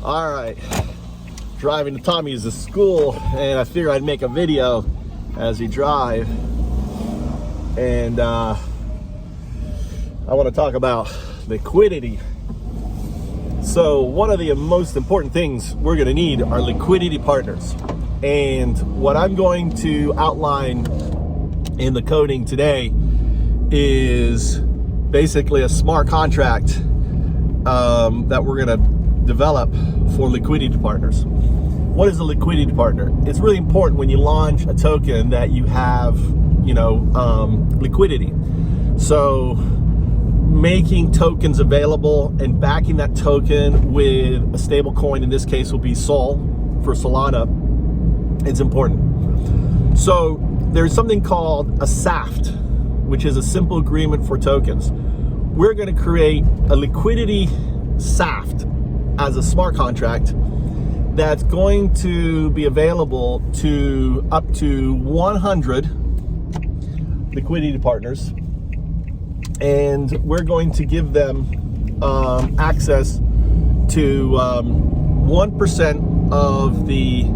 All right, driving to Tommy's to school, and I figured I'd make a video as we drive. And I want to talk about liquidity. So one of the most important things we're going to need are liquidity partners. And what I'm going to outline in the coding today is basically a smart contract that we're going to develop for liquidity partners. What is a liquidity partner? It's really important when you launch a token that you have, liquidity. So making tokens available and backing that token with a stable coin, in this case will be Sol for Solana, it's important. So there's something called a SAFT, which is a simple agreement for tokens. We're going to create a liquidity SAFT as a smart contract that's going to be available to up to 100 liquidity partners, and we're going to give them access to 1% of the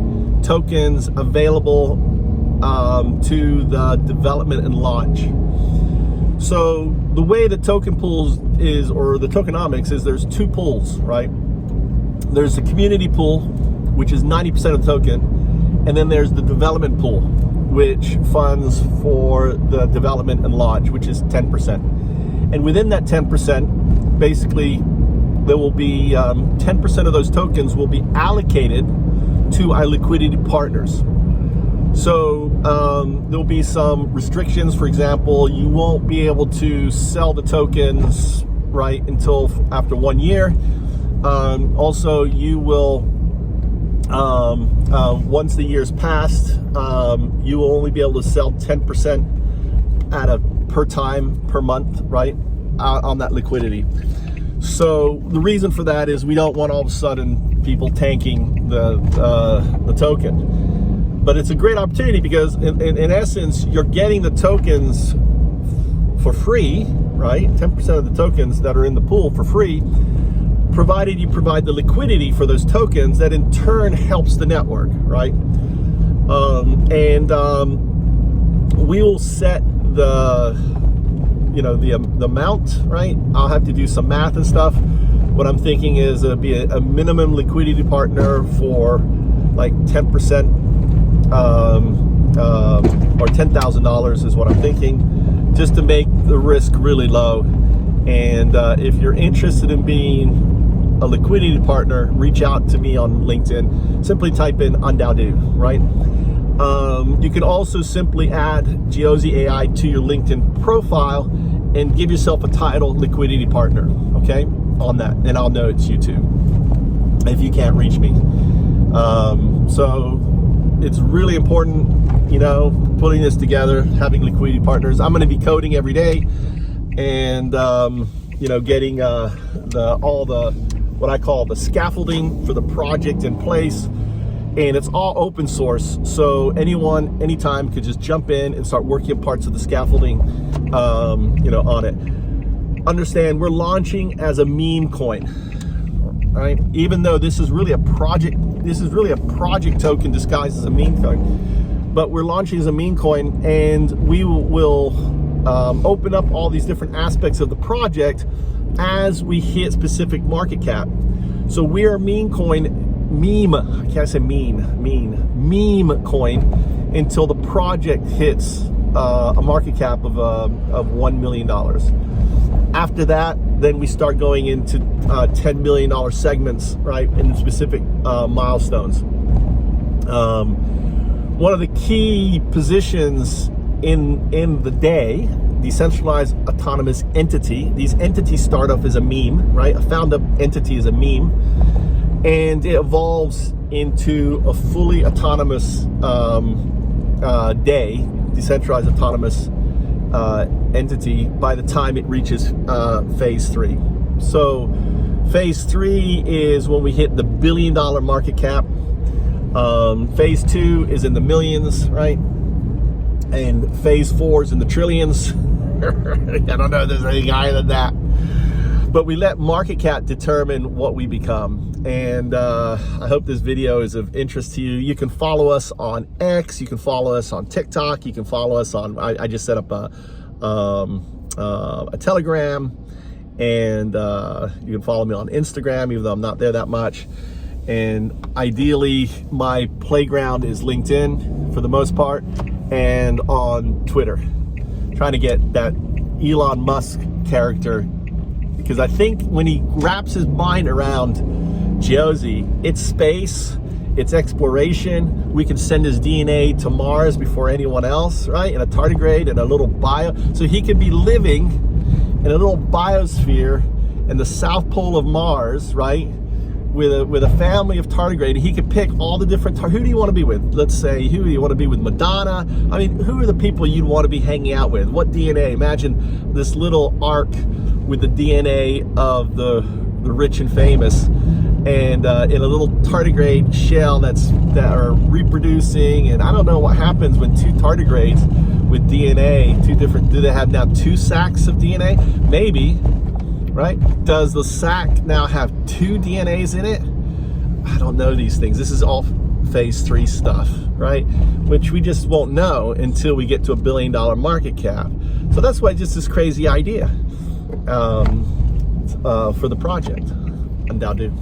tokens available to the development and launch. So the way the token pools is, or the tokenomics is, there's two pools, right? There's the community pool, which is 90% of the token, and then there's the development pool, which funds for the development and launch, which is 10%. And within that 10%, basically, there will be 10% of those tokens will be allocated to our liquidity partners. So there'll be some restrictions. For example, you won't be able to sell the tokens right until after 1 year. Also, you will, once the year's passed, you will only be able to sell 10% at a per month, right, on that liquidity. So the reason for that is we don't want all of a sudden people tanking the token. But it's a great opportunity because in essence, you're getting the tokens for free, right? 10% of the tokens that are in the pool for free, provided you provide the liquidity for those tokens that in turn helps the network, right? We will set the amount, right? I'll have to do some math and stuff. What I'm thinking is it'll be a minimum liquidity partner for like 10%, or $10,000 is what I'm thinking, just to make the risk really low. And if you're interested in being a liquidity partner, reach out to me on LinkedIn. Simply type in UnDaoDu, right? You can also simply add GeozeAI to your LinkedIn profile and give yourself a title liquidity partner, okay, on that, and I'll know it's you too if you can't reach me. So it's really important, putting this together, having liquidity partners. I'm going to be coding every day, and getting all the what I call the scaffolding for the project in place. And it's all open source, so anyone, anytime could just jump in and start working parts of the scaffolding, on it. Understand, we're launching as a meme coin, right? Even though this is really a project token disguised as a meme coin, but we're launching as a meme coin, and we will open up all these different aspects of the project as we hit specific market cap. So we are meme coin. I can't say meme coin until the project hits a market cap of $1 million. After that, then we start going into $10 million segments, right, in specific milestones. One of the key positions in the day, decentralized autonomous entity. These entities start off as a meme, right? A found up entity is a meme, and it evolves into a fully autonomous day, decentralized autonomous entity by the time it reaches phase 3. So phase 3 is when we hit the $1 billion market cap. Phase 2 is in the millions, right? And phase 4 is in the trillions. I don't know if there's anything higher than that. but we let market cap determine what we become. And I hope this video is of interest to you. You can follow us on X, you can follow us on TikTok, you can follow us on, I just set up a Telegram, and you can follow me on Instagram, even though I'm not there that much. And ideally, my playground is LinkedIn for the most part, and on Twitter. Trying to get that Elon Musk character, because I think when he wraps his mind around Geoze, it's space, it's exploration. We can send his DNA to Mars before anyone else, right? In a tardigrade, in a little bio. So he could be living in a little biosphere in the South Pole of Mars, right? With a family of tardigrade. He could pick all the different, who do you want to be with? Let's say, who do you want to be with? Madonna? I mean, who are the people you'd want to be hanging out with? What DNA? Imagine this little ark with the DNA of the rich and famous, and in a little tardigrade shell that are reproducing. And I don't know what happens when two tardigrades with DNA, do they have now 2 sacks of DNA? Maybe. Right? Does the sack now have 2 DNAs in it? I don't know these things. This is all phase 3 stuff, right? Which we just won't know until we get to $1 billion market cap. So that's why just this crazy idea for the project. UnDaoDu.